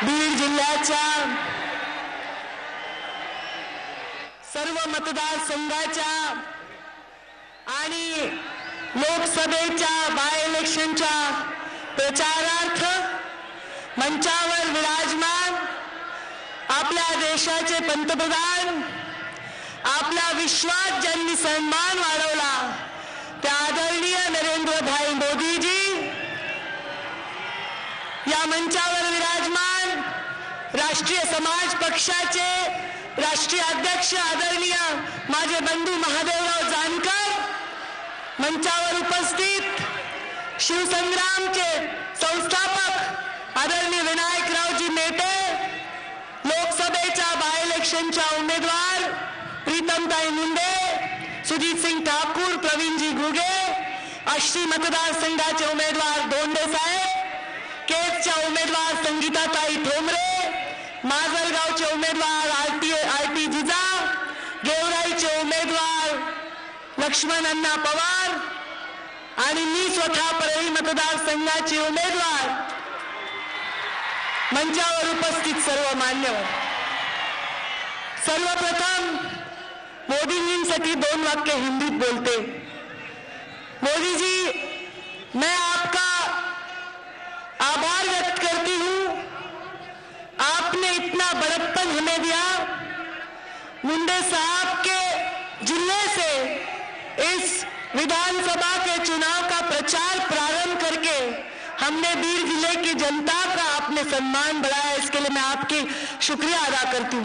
बीड जिल्ह्याच्या सर्व मतदारसंघाच्या आणि लोकसभेच्या बाय इलेक्शनच्या प्रचारार्थ मंचावर विराजमान आपल्या देशाचे पंतप्रधान, आपला विश्वात ज्यांनी सन्मान वाढवला त्या आदरणीय नरेंद्रभाई मोदीजी, या मंचावर विराजमान राष्ट्रीय समाज पक्षाचे राष्ट्रीय अध्यक्ष आदरणीय माझे बंधू महादेवराव जानकर, मंचावर उपस्थित शिवसंग्रामचे संस्थापक आदरणीय विनायकरावजी मेटे, लोकसभेच्या बाय इलेक्शनच्या उमेदवार प्रीतमताई मुंडे, सुजीत सिंह ठाकूर, प्रवीणजी घुगे, आष्टी मतदारसंघाचे उमेदवार दोंडे साहेब, केजच्या उमेदवार संगीताताई ठोंबरे, माजलगावचे उमेदवार आरटी जिजा, गेवराईचे उमेदवार लक्ष्मण अण्णा पवार आणि मी स्वतः परळी मतदारसंघाचे उमेदवार, मंचावर उपस्थित सर्व मान्यवर, सर्वप्रथम मोदीजींसाठी 2 वाक्य हिंदीत बोलते। मोदी जी, मैं आपका आभार व्यक्त करती हूं, आपने इतना बड़प्पन हमें दिया। मुंडे साहब के जिले से इस विधानसभा के चुनाव का प्रचार प्रारंभ करके हमने बीड जिले की जनता का आपने सम्मान बढ़ाया, इसके लिए मैं आपकी शुक्रिया अदा करती हूं।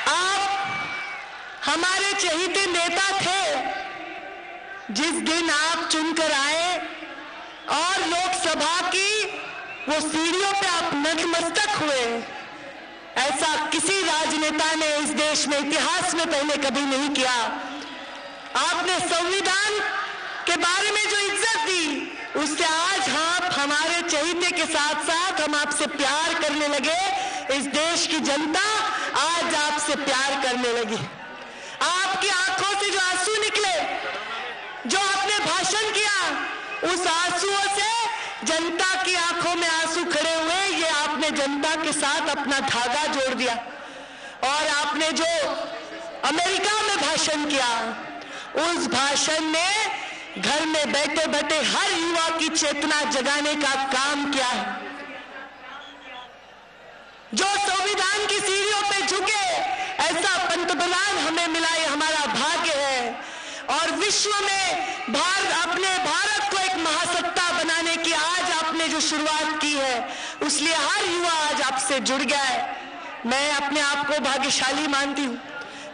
आप हमारे चहेते नेता थे जिस दिन आप चुनकर आए और लोकसभा की वो सीढ़ियों पे आप नतमस्तक हुए, ऐसा किसी राजनेता ने इस देश में इतिहास में पहले कभी नहीं किया। आपने संविधान के बारे में जो इज्जत दी, उससे आज आप हमारे चहेते के साथ साथ हम आपसे प्यार करने लगे। इस देश की जनता आज आपसे प्यार करने लगी। आपकी आंखों से जो आंसू निकले, जो आपने भाषण किया, उस आंसुओं से जनता की आंखों में आंसू खड़े हुए। ये आपने जनता के साथ अपना धागा जोड़ दिया। और आपने जो अमेरिका में भाषण किया, उस भाषण ने घर में बैठे बैठे हर युवा की चेतना जगाने का काम किया है। जो संविधान की सीढ़ियों पे झुके, ऐसा पंतप्रधान हमें मिला, ये हमारा भाग्य है। और विश्व में अपने भारत को एक महासत्ता बनाने की आज आपने जो शुरुआत की है, उसलिए हर युवा आज आपसे जुड़ गया है। मैं अपने आप को भाग्यशाली मानती हूँ।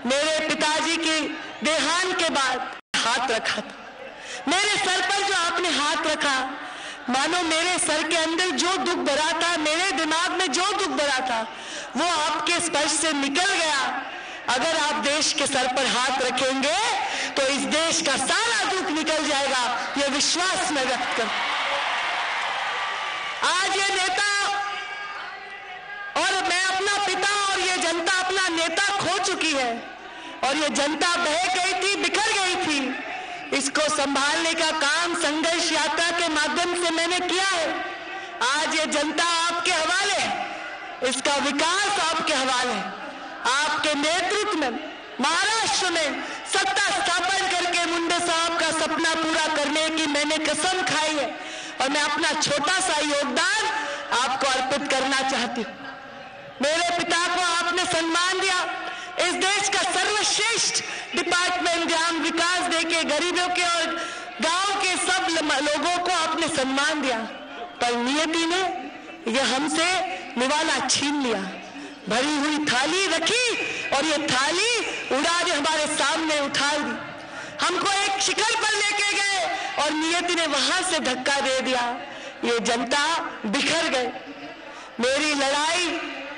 मेरे पिताजी के देहांत के बाद हाथ रखा था, मेरे सर पर जो आपने हाथ रखा, मानो मेरे सर के अंदर जो दुख भरा था, मेरे दिमाग में जो दुख भरा था, वो आपके स्पर्श से निकल गया। अगर आप देश के सर पर हाथ रखेंगे तो इस देश का सारा दुख निकल जाएगा, ये विश्वास मैं व्यक्त कर। आज ये नेता और मैं अपना पिता और ये जनता अपना नेता खो चुकी है, और ये जनता बह गई थी, बिखर गई थी। इसको संभालने का काम संघर्ष यात्रा के माध्यम से मैंने किया है। आज ये जनता आपके हवाले है, इसका विकास आपके हवाले है। आपके नेतृत्व में महाराष्ट्र में सत्ता स्थापन करके मुंडे साहब का सपना पूरा करने की मैंने कसम खाई है, और मैं अपना छोटा सा योगदान आपको अर्पित करना चाहती हूँ। मेरे पिता को आपने सम्मान दिया, इस देश का सर्वश्रेष्ठ डिपार्टमेंट ग्राम विकास देके गरीबों के और गांव के सब लोगों को आपने सम्मान दिया, पर नियति ने यह हमसे निवाला छीन लिया। भरी हुई थाली रखी और ये थाली उड़ा के हमारे सामने उठा दी। हमको एक शिखर पर लेके गए और नियति ने वहां से धक्का दे दिया। ये जनता बिखर गई। मेरी लड़ाई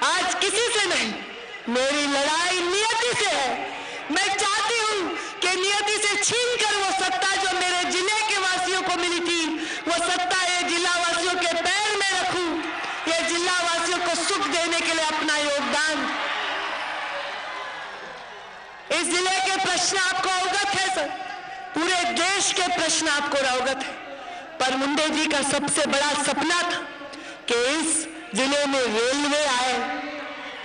आज किसी से नहीं, मेरी लड़ाई नियति से है। मैं चाहती हूं कि नियति से छीनकर वो सत्ता जो मेरे जिले के वासियों को मिली थी, वो सत्ता ये जिला वासियों के पैर में रखूं, ये जिला वासियों को सुख देने के लिए अपना योगदान। इस जिले के प्रश्न आपको अवगत है सर, पूरे देश के प्रश्न आपको अवगत है, पर मुंडे जी का सबसे बड़ा सपना था कि इस जिले में रेलवे आए।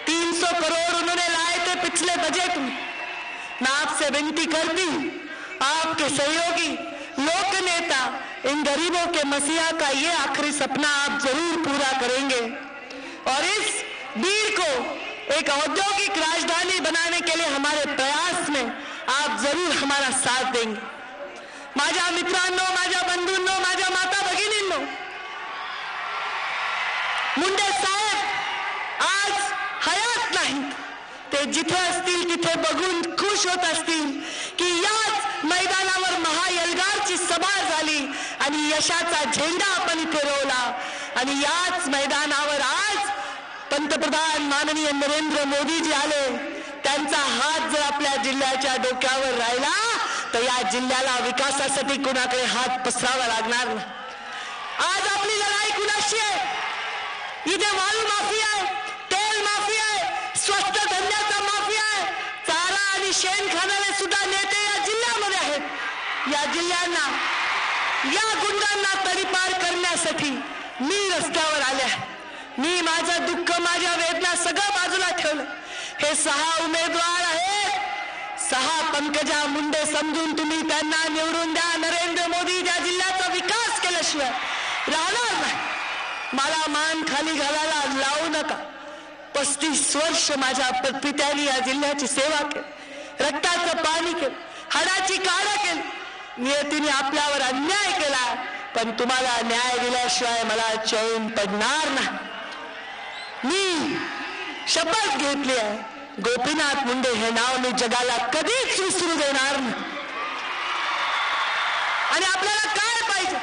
300 करोड़ उन्होंने लाए थे पिछले बजट में। मैं आपसे विनती करती हूं, आपके सहयोगी लोक नेता इन गरीबों के मसीहा का ये आखिरी सपना आप जरूर पूरा करेंगे और इस बीड़ को एक औद्योगिक राजधानी बनाने के लिए हमारे प्रयास में आप जरूर हमारा साथ देंगे। माझ्या मित्रांनो, माझ्या बंधूंनो, माझ्या माता भगिनींनो, मुंडे साहेब आज हयात नाहीत। ते जिथे असतील तिथे बघून खुश होत असतील की याच मैदानावर महायलगारची सभा झाली आणि यशाचा झेंडा आपण इथे रोवला आणि याच मैदानावर आज पंतप्रधान माननीय नरेंद्र मोदीजी आले। त्यांचा हात जर आपल्या जिल्ह्याच्या डोक्यावर राहिला तर या जिल्ह्याला विकासासाठी कुणाकडे हात पसरावा लागणार नाही। आज आपली लढाई कुणाशी आहे? इथे वाळू माफिया आहे, तेल माफिया आहे, स्वस्त धान्याचा माफिया आहे, चारा आणि शेण खाणारे सुद्धा नेते या जिल्ह्यामध्ये आहेत। या जिल्ह्यांना, या गुंडांना तडीपार करण्यासाठी मी रस्त्यावर आले आहे। मी माझं दुःख, माझ्या वेदना सगळं बाजूला ठेवलं। हे 6 उमेदवार आहेत, 6 पंकजा मुंडे समजून तुम्ही त्यांना निवडून द्या। नरेंद्र मोदी ज्या जिल्ह्याचा विकास केल्याशिवाय राहणार नाही। मला मान खाली घालायला लावू नका। 35 वर्ष माझ्या पित्याने या जिल्ह्याची सेवा केली, रक्ताचं पाणी केलं, हाडाची काढा केली। नियतीने आपल्यावर अन्याय केला, पण तुम्हाला न्याय दिल्याशिवाय मला चैन पडणार नाही। मी शपथ घेतली आहे, गोपीनाथ मुंडे हे नाव मी जगाला कधीच विसरू देणार नाही। आणि आपल्याला काय पाहिजे?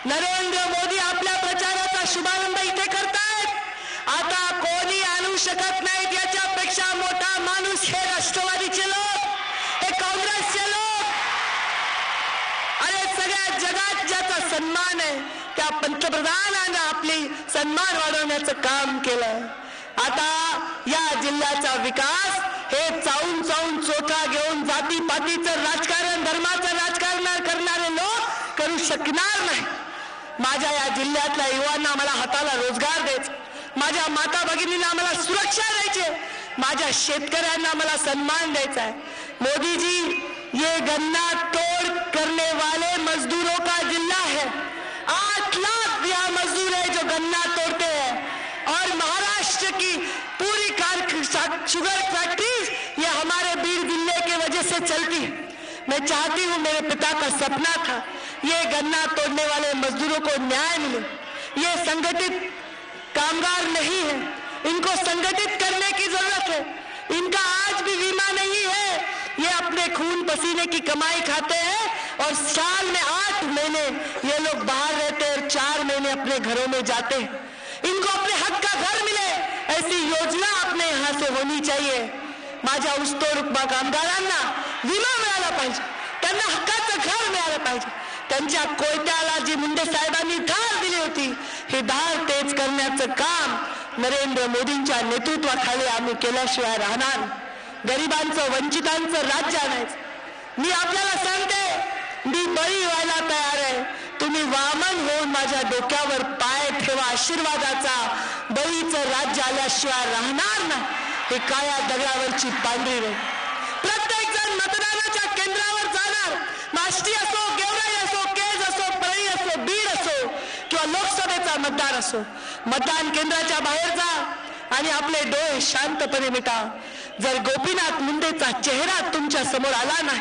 नरेंद्र मोदी आपल्या प्रचाराचा शुभारंभ इथे करतायत। आता कोणी आणू शकत नाहीत याच्यापेक्षा मोठा माणूस हे राष्ट्रवादीचे लोक, हे काँग्रेसचे लोक। अरे सगळ्या जगात ज्याचा सन्मान आहे त्या पंतप्रधानांना आपली सन्मान वाढवण्याचं काम केलं। आता या जिल्ह्याचा विकास हे चावून चावून चोटा घेऊन जातीपातीचं राजकारण, धर्माचं राजकारण करणारे लोक करू शकणार नाही। माझ्या या जिल्ह्यातल्या युवांना मला हाताला रोजगार द्यायचा, माझ्या माता भगिनींना मला सुरक्षा द्यायची, माझ्या शेतकऱ्यांना मला सन्मान द्यायचा है। मोदी जी, ये गन्ना तोड़ करने वाले मजदूरों का जिला है। 8 लाख यहाँ मजदूर है जो गन्ना तोड़ते हैं और महाराष्ट्र की पूरी शुगर फैक्ट्रीज ये हमारे बीड़ जिले के वजह से चलती है। मैं चाहती हूँ, मेरे पिता का सपना था ये गन्ना तोड़ने वाले मजदूरों को न्याय मिले। ये संगठित कामगार नहीं है, इनको संगठित करने की जरूरत है। इनका आज भी बीमा नहीं है, ये अपने खून पसीने की कमाई खाते हैं और साल में 8 महीने ये लोग बाहर रहते हैं और 4 महीने अपने घरों में जाते हैं। इनको अपने हक का घर मिले ऐसी योजना अपने यहाँ से होनी चाहिए। माझ्या ऊसतोड कामगारांना विमा मिळाला पाहिजे, त्यांना हक्काचं घर मिळालं पाहिजे। त्यांच्या कोयत्याला जी मुंडे साहेबांनी धार दिली होती, ही धार तेज करण्याचं काम नरेंद्र मोदींच्या नेतृत्वाखाली आम्ही केल्याशिवाय राहणार। गरिबांचं, वंचितांचं राज्य आणायचं। मी आपल्याला सांगते, मी बळी व्हायला तयार आहे। तुम्ही वामन होऊन माझ्या डोक्यावर पाय ठेवा आशीर्वादाचा। बळीचं राज्य आल्याशिवाय राहणार नाही। हे काळ्या दगडावरची पांढरी रेघ। प्रत्येक जण मतदानाच्या केंद्रावर जाणार, माष्टी असो, गेवराई असो, केज असो, परळी असो, बीड असो किंवा लोकसभेचा मतदार असो, मतदान केंद्राच्या बाहेर जा आणि आपले डोळे शांतपणे मिटा। जर गोपीनाथ मुंडेचा चेहरा तुमच्या समोर आला नाही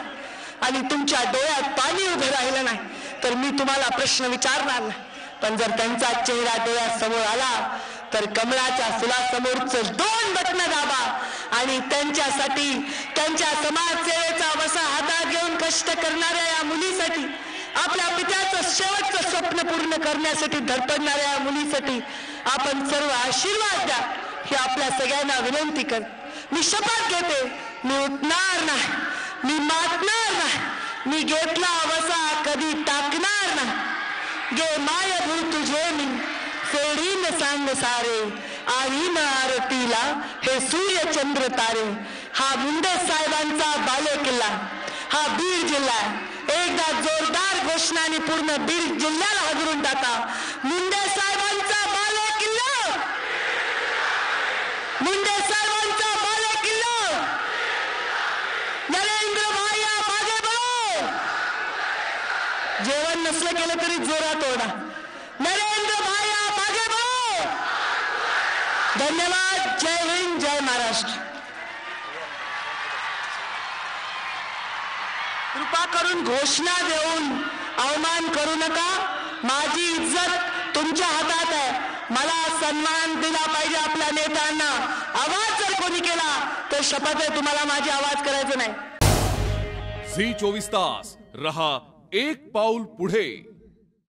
आणि तुमच्या डोळ्यात पाणी उभं राहिलं नाही तर मी तुम्हाला प्रश्न विचारणार नाही। पण जर त्यांचा चेहरा डोळ्यासमोर आला तर कमळाच्या फुलासमोरचं 2 बटणं दाबा आणि त्यांच्यासाठी, त्यांच्या समाजसेवेचा वसा हातात घेऊन कष्ट करणाऱ्या या मुलीसाठी, आपल्या पित्याचं शेवटचं स्वप्न पूर्ण करण्यासाठी धडपडणाऱ्या या मुलीसाठी आपण सर्व आशीर्वाद द्या, ही आपल्या सगळ्यांना विनंती कर। मी शपथ घेते, मी उठणार नाही, मी मातणार नाही, मी घेतला वसा कधी टाकणार नाही। गे मायभू तुझे मी फेडीन सांग सारे, आईन आरतीला हे सूर्य चंद्र तारे। हा मुंडे साहेबांचा बालेकिल्ला, हा बीड जिल्हा एकदा जोरदार घोषणा आणि पूर्ण बीड जिल्ह्याला हादरून टाका. मुंडे साहेबांचा बालेकिल्ला, मुंडे साहेबांचा बालेकिल्ला, नरेंद्र भाया मागे बढो. जेवण नसलं केलं तरी जोरात ओरडा, नरेंद्र भाया मागे बढो. धन्यवाद. जय हिंद, जय महाराष्ट्र. कृपा करून घोषणा देऊन अवमान करू नका. माझी इज्जत तुमच्या हातात आहे. मला सन्मान दिला पाहिजे आपल्या नेत्यांना. आवाज जर कोणी केला तर शपथ आहे तुम्हाला माझी आवाज करायचं नाही. झी 24 तास रहा एक पाऊल पुढे.